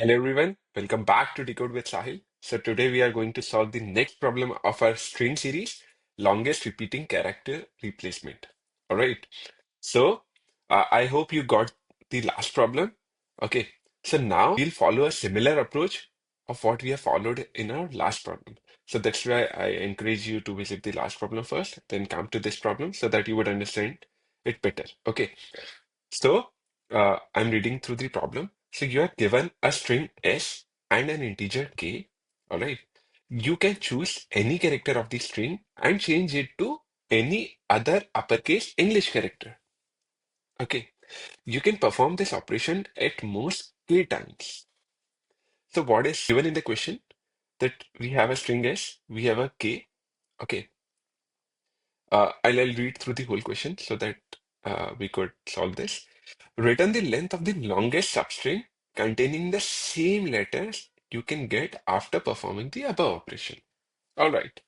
Hello everyone, welcome back to Decode with Sahil. So today we are going to solve the next problem of our string series, longest repeating character replacement. All right. So I hope you got the last problem. Okay. So now we'll follow a similar approach of what we have followed in our last problem. So that's why I encourage you to visit the last problem first, then come to this problem so that you would understand it better. Okay. So, I'm reading through the problem. So, you are given a string s and an integer k. All right. You can choose any character of the string and change it to any other uppercase English character. Okay. You can perform this operation at most k times. So, what is given in the question? That we have a string s, we have a k. Okay. I'll read through the whole question so that we could solve this. Return the length of the longest substring containing the same letters you can get after performing the above operation. All right.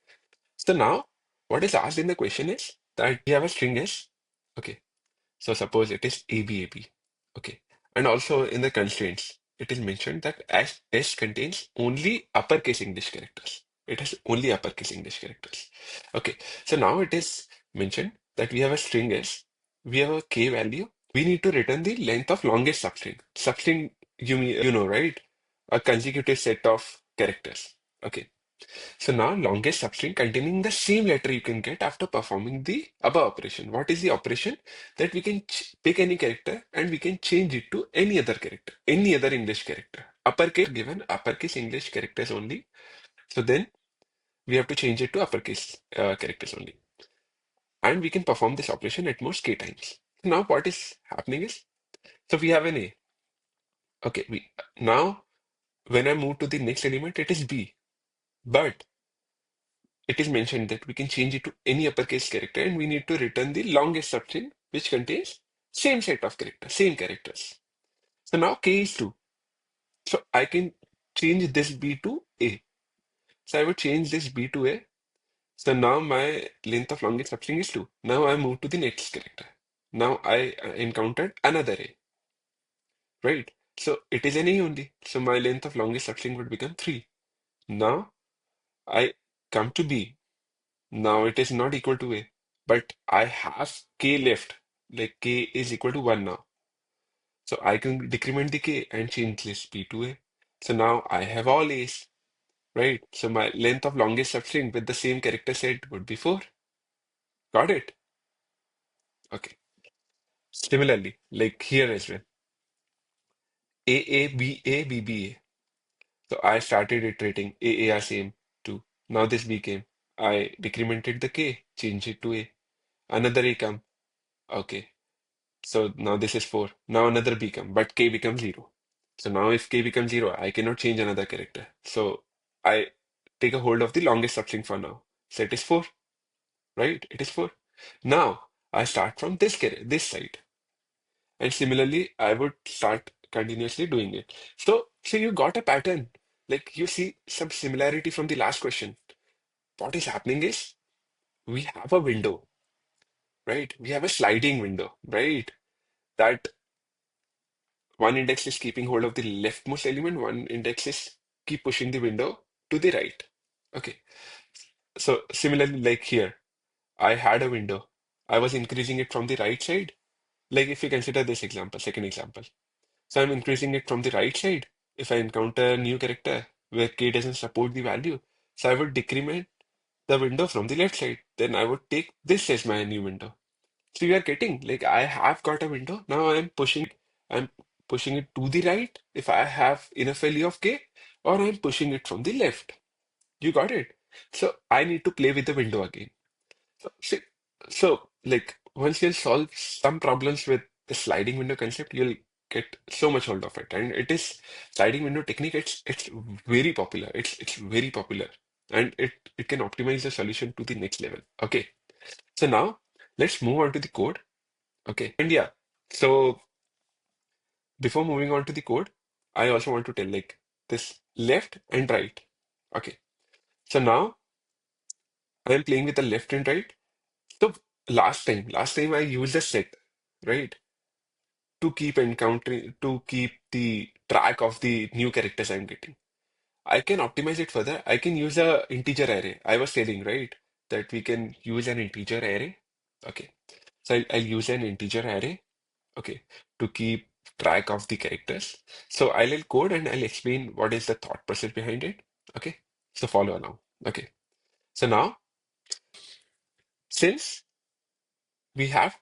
So now, what is asked in the question is that we have a string S. Okay. So suppose it is ABAB. Okay. And also in the constraints, it is mentioned that S contains only uppercase English characters. It has only uppercase English characters. Okay. So now it is mentioned that we have a string S. We have a K value. We need to return the length of longest substring. Substring, you know, right? A consecutive set of characters. Okay. So now longest substring containing the same letter you can get after performing the above operation. What is the operation? That we can pick any character and we can change it to any other character, any other English character. Uppercase given uppercase English characters only. So then we have to change it to uppercase characters only. And we can perform this operation at most k times. Now what is happening is, so we have an A. Okay, now when I move to the next element, it is B. But it is mentioned that we can change it to any uppercase character and we need to return the longest substring which contains same set of characters, same characters. So now k is 2. So I can change this b to a. So I would change this b to a. So now my length of longest substring is 2. Now I move to the next character. Now I encountered another a, right? So it is an a only. So my length of longest substring would become 3. Now I come to b. Now it is not equal to A, but I have K left. Like K is equal to 1 now. So I can decrement the K and change this P to A. So now I have all A's, right? So my length of longest substring with the same character set would be 4. Got it? Okay. Similarly, like here as well. A. So I started iterating A are same 2. Now this B came. I decremented the K, changed it to A. Another A come. Okay. So now this is 4. Now another become, but k becomes 0. So now if k becomes 0, I cannot change another character. So I take a hold of the longest substring for now. So it is 4, right? It is 4. Now I start from this side. And similarly, I would start continuously doing it. So you got a pattern. Like you see some similarity from the last question. What is happening is we have a window, right? We have a sliding window, right? That one index is keeping hold of the leftmost element, one index is keep pushing the window to the right. Okay. So similarly, like here, I had a window. I was increasing it from the right side. Like if you consider this example, second example. So I'm increasing it from the right side. If I encounter a new character where k doesn't support the value, so I would decrement the window from the left side. Then I would take this as my new window. So you are getting like I have got a window. Now I'm pushing it to the right if I have enough value of k, or I'm pushing it from the left. You got it? So I need to play with the window again. So see, so like once you solve some problems with the sliding window concept, you'll get so much hold of it. And it is sliding window technique, it's very popular. It's very popular. And it can optimize the solution to the next level. Okay. So now let's move on to the code. Okay. And yeah, so before moving on to the code, I also want to tell like this left and right. Okay. So now I am playing with the left and right. So last time I used a set, right? to keep the track of the new characters I'm getting. I can optimize it further. I can use a integer array. I was telling, right, that we can use an integer array. Okay. So I'll use an integer array, okay, to keep track of the characters. So I'll code and I'll explain what is the thought process behind it. Okay. So follow along. Okay. So now, since we have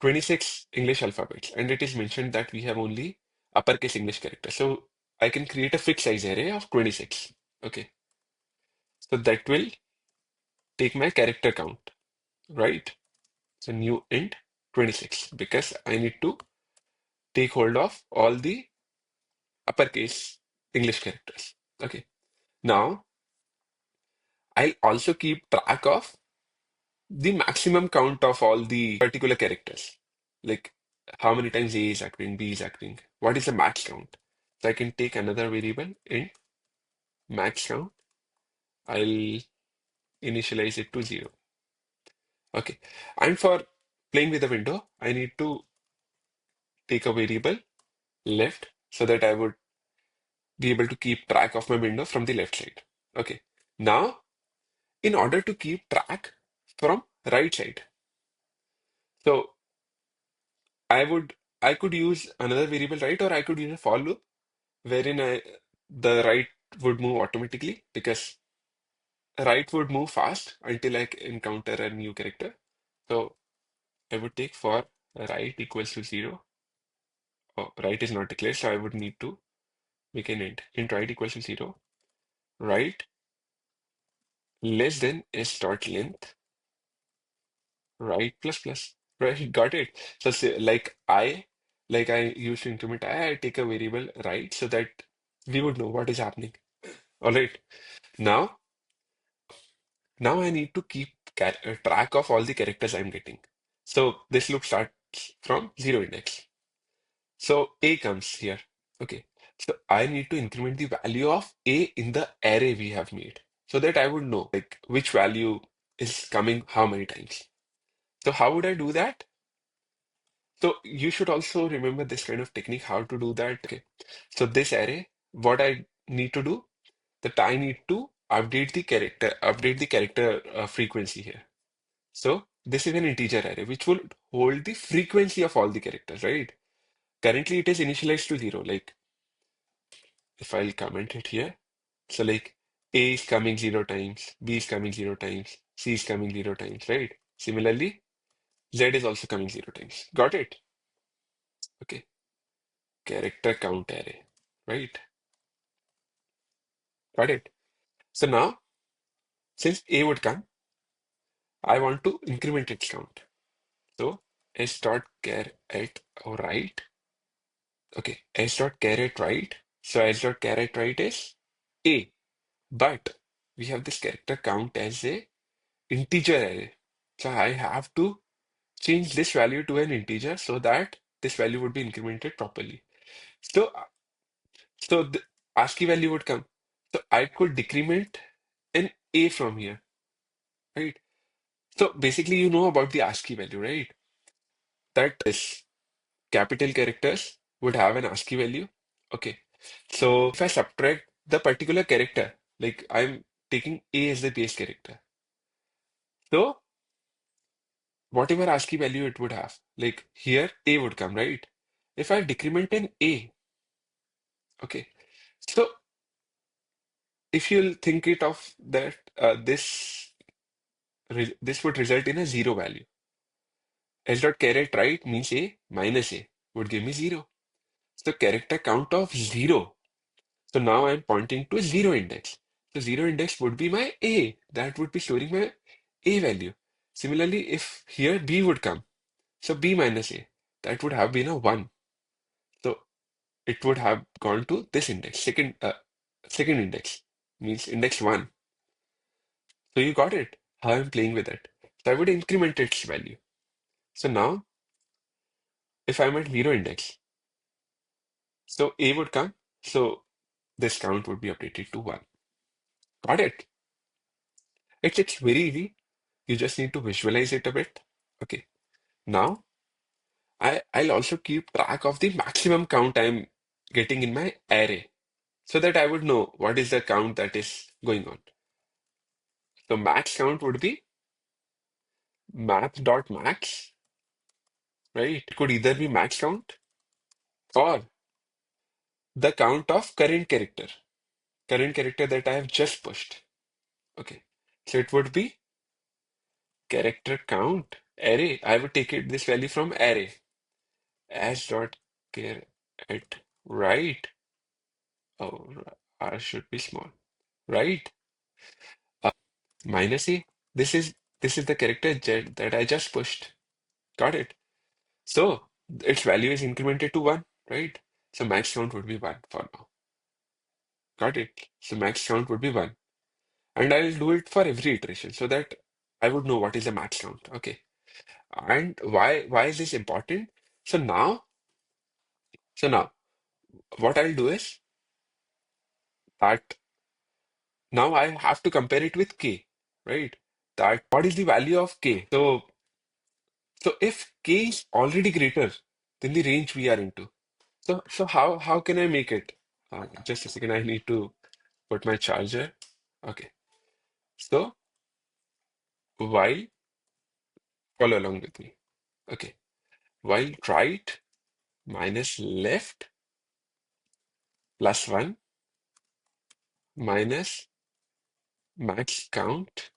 26 English alphabets and it is mentioned that we have only uppercase English characters. So I can create a fixed size array of 26. Okay. So that will take my character count, right? So new int 26 because I need to take hold of all the uppercase English characters. Okay. Now I'll also keep track of the maximum count of all the particular characters. Like how many times A is occurring, B is occurring. What is the max count? So I can take another variable int max count. I'll initialize it to 0. Okay. And for playing with the window, I need to take a variable left so that I would be able to keep track of my window from the left side. Okay. Now, in order to keep track from right side, so I could use another variable right, or I could use a for loop wherein the right would move automatically because right would move fast until I encounter a new character. So I would take for right equals to 0. Oh, right is not declared, so I would need to make an int. Int right equals to 0. Right less than s dot length. Right plus plus. Right, got it. So say, like I used to increment I take a variable right so that we would know what is happening. All right. Now, now I need to keep track of all the characters I'm getting. So this loop starts from 0 index. So A comes here. Okay. So I need to increment the value of A in the array we have made so that I would know like which value is coming how many times. So how would I do that? So you should also remember this kind of technique, how to do that. Okay. So this array, what I need to do, that I need to update the character frequency here. So this is an integer array which will hold the frequency of all the characters, right? Currently it is initialized to 0. Like if I'll comment it here, so like A is coming 0 times, B is coming 0 times, C is coming 0 times, right? Similarly, Z is also coming 0 times. Got it? Okay. Character count array, right? Got it? So now, since A would come, I want to increment its count. So s dot char at right. Okay, s dot char at right. So s dot char at right is A, but we have this character count as a integer array. So I have to change this value to an integer so that this value would be incremented properly. So, so the ASCII value would come. So I could decrement an A from here, right? So basically, you know about the ASCII value, right? That is capital characters would have an ASCII value. Okay. So if I subtract the particular character, like I'm taking A as the base character. So whatever ASCII value it would have, like here A would come, right? If I decrement an A, okay. So if you'll think it of that, this would result in a 0 value. S dot caret right means A minus A would give me 0. So character count of 0. So now I'm pointing to 0 index. So 0 index would be my A. That would be storing my A value. Similarly, if here B would come, so B minus A, that would have been a 1. So it would have gone to this index, second index, means index 1. So you got it, how I'm playing with it. So I would increment its value. So now, if I'm at 0 index, so A would come, so this count would be updated to 1. Got it? It's very easy. You just need to visualize it a bit. Okay. Now I'll also keep track of the maximum count I'm getting in my array so that I would know what is the count that is going on. So max count would be math.max, right? It could either be max count or the count of current character that I have just pushed. Okay. So it would be character count array. I would take it this value from array as dot care at right. Oh, R should be small, right? Uh, minus a. This is this is the character that I just pushed. Got it. So its value is incremented to one, right? So max count would be one for now. Got it. So max count would be one. And I'll do it for every iteration so that I would know what is the max count. Okay. And why is this important? So now what I'll do is that now I have to compare it with k, right? That what is the value of k? So if k is already greater than the range we are into, so how can I make it? Just a second, I need to put my charger. Okay. So while follow along with me. Okay. While right minus left plus one minus max count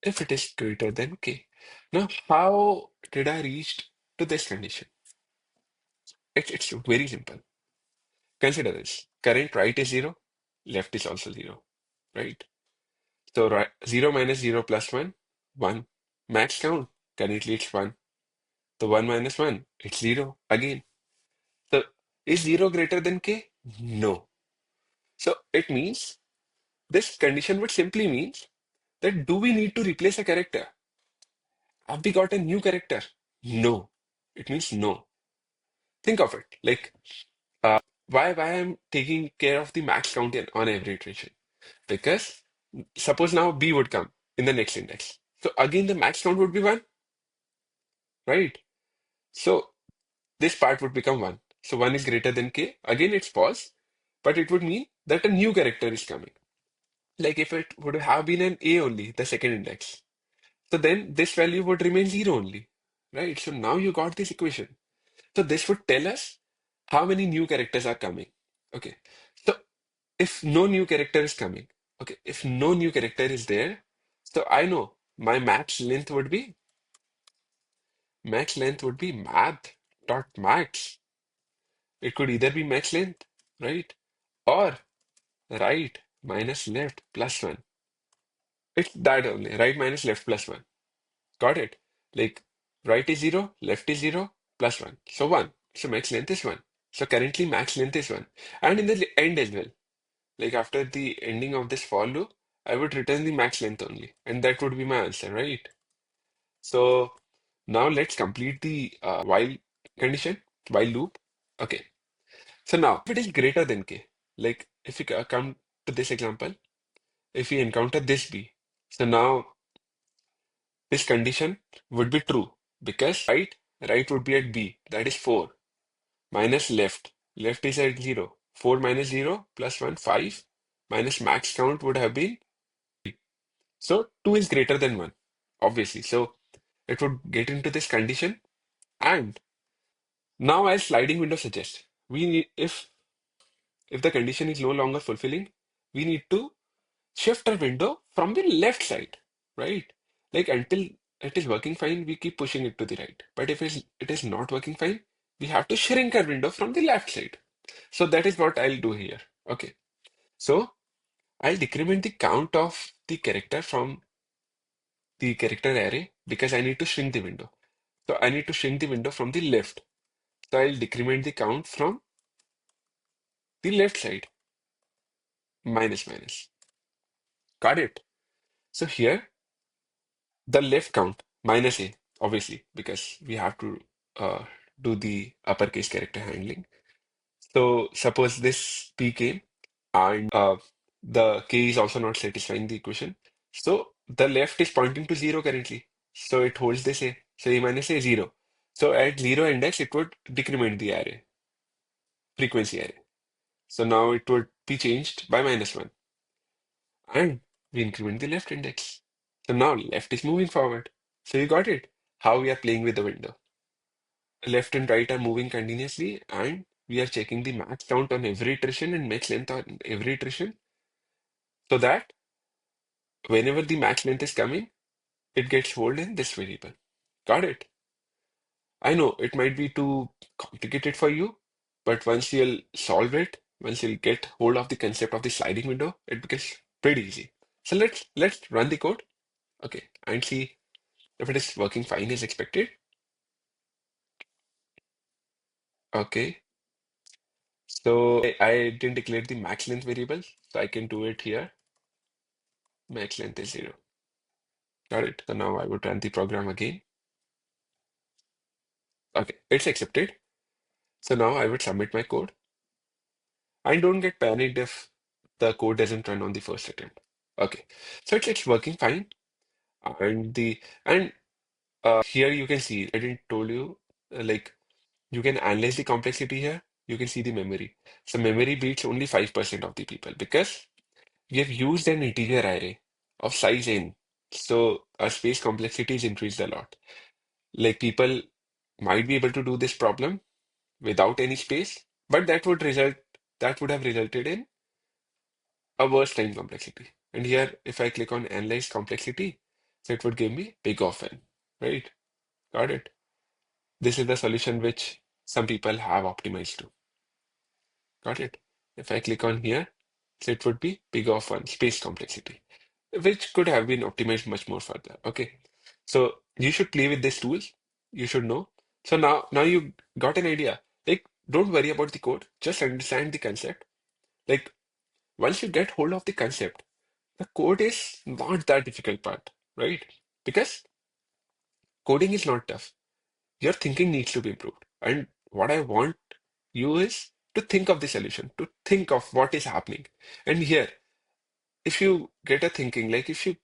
if it is greater than k. Now, how did I reach to this condition? It's very simple. Consider this. Current right is 0, left is also 0, right? So right, 0 minus 0 plus 1, 1. Max count, currently it's 1. So 1 minus 1, it's 0 again. So is 0 greater than k? No. So it means this condition would simply means that do we need to replace a character? Have we got a new character? No. It means no. Think of it. Like why I'm taking care of the max count on every iteration? Because suppose now B would come in the next index. So again the max count would be 1, right? So this part would become 1. So 1 is greater than k. Again it's false, but it would mean that a new character is coming. Like if it would have been an A only, the second index. So then this value would remain 0 only, right? So now you got this equation. So this would tell us how many new characters are coming. Okay. So if no new character is coming, okay, if no new character is there, so I know my max length would be math dot max. It could either be max length, right? Or right minus left plus one. It's that only, right minus left plus one. Got it? Like right is 0, left is 0, plus 1. So 1. So max length is 1. So currently max length is 1. And in the end as well, like after the ending of this for loop, I would return the max length only. And that would be my answer, right? So now let's complete the while condition, while loop. Okay. So now if it is greater than k, like if we come to this example, if we encounter this b, so now this condition would be true because right would be at b, that is 4, minus left is at 0. 4 minus 0 plus 1, 5, minus max count would have been, so 2 is greater than 1, obviously. So it would get into this condition. And now as sliding window suggests, we need if the condition is no longer fulfilling, we need to shift our window from the left side, right? Like until it is working fine, we keep pushing it to the right. But if it is not working fine, we have to shrink our window from the left side. So that is what I'll do here. Okay. So I'll decrement the count of the character from the character array because I need to shrink the window. So I need to shrink the window from the left. So I'll decrement the count from the left side, minus minus. Got it? So here the left count minus a, obviously, because we have to uh, do the uppercase character handling. So suppose this p came and the k is also not satisfying the equation. So the left is pointing to 0 currently. So it holds this a. So a minus a is 0. So at zero index, it would decrement the array, frequency array. So now it would be changed by -1. And we increment the left index. So now left is moving forward. So you got it. How we are playing with the window. Left and right are moving continuously, and we are checking the max count on every iteration and max length on every iteration, so that whenever the max length is coming, it gets hold in this variable. Got it? I know it might be too complicated for you, but once you'll solve it, once you'll get hold of the concept of the sliding window, it becomes pretty easy. So let's run the code, okay, and see if it is working fine as expected. Okay, so I didn't declare the max length variable, so I can do it here. Max length is 0. Got it. So now I would run the program again. Okay, it's accepted. So now I would submit my code. And don't get panicked if the code doesn't run on the first attempt. Okay, so it's working fine. And the and here you can see I didn't told you like you can analyze the complexity here. You can see the memory. So memory beats only 5% of the people because we have used an integer array of size n. So our space complexity is increased a lot. Like people might be able to do this problem without any space, but that would have resulted in a worse time complexity. And here, if I click on analyze complexity, so it would give me big of n, right? Got it. This is the solution which some people have optimized to. Got it. If I click on here, so it would be big of 1 space complexity, which could have been optimized much more further. Okay. So you should play with these tools. You should know. So now you got an idea. Like, don't worry about the code. Just understand the concept. Like, once you get hold of the concept, the code is not that difficult part, right? Because coding is not tough. Your thinking needs to be improved. And what I want you is to think of the solution, to think of what is happening. And here, if you get a thinking, like if you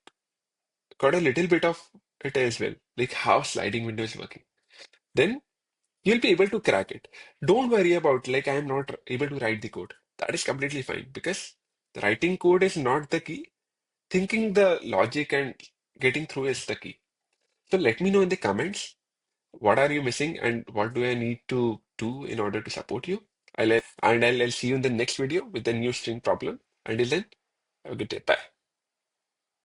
got a little bit of it as well, like how sliding window is working, then you'll be able to crack it. Don't worry about like I am not able to write the code. That is completely fine because writing code is not the key. Thinking the logic and getting through is the key. So let me know in the comments what are you missing and what do I need to do in order to support you. I'll see you in the next video with the new string problem. Until then, have a good day. Bye.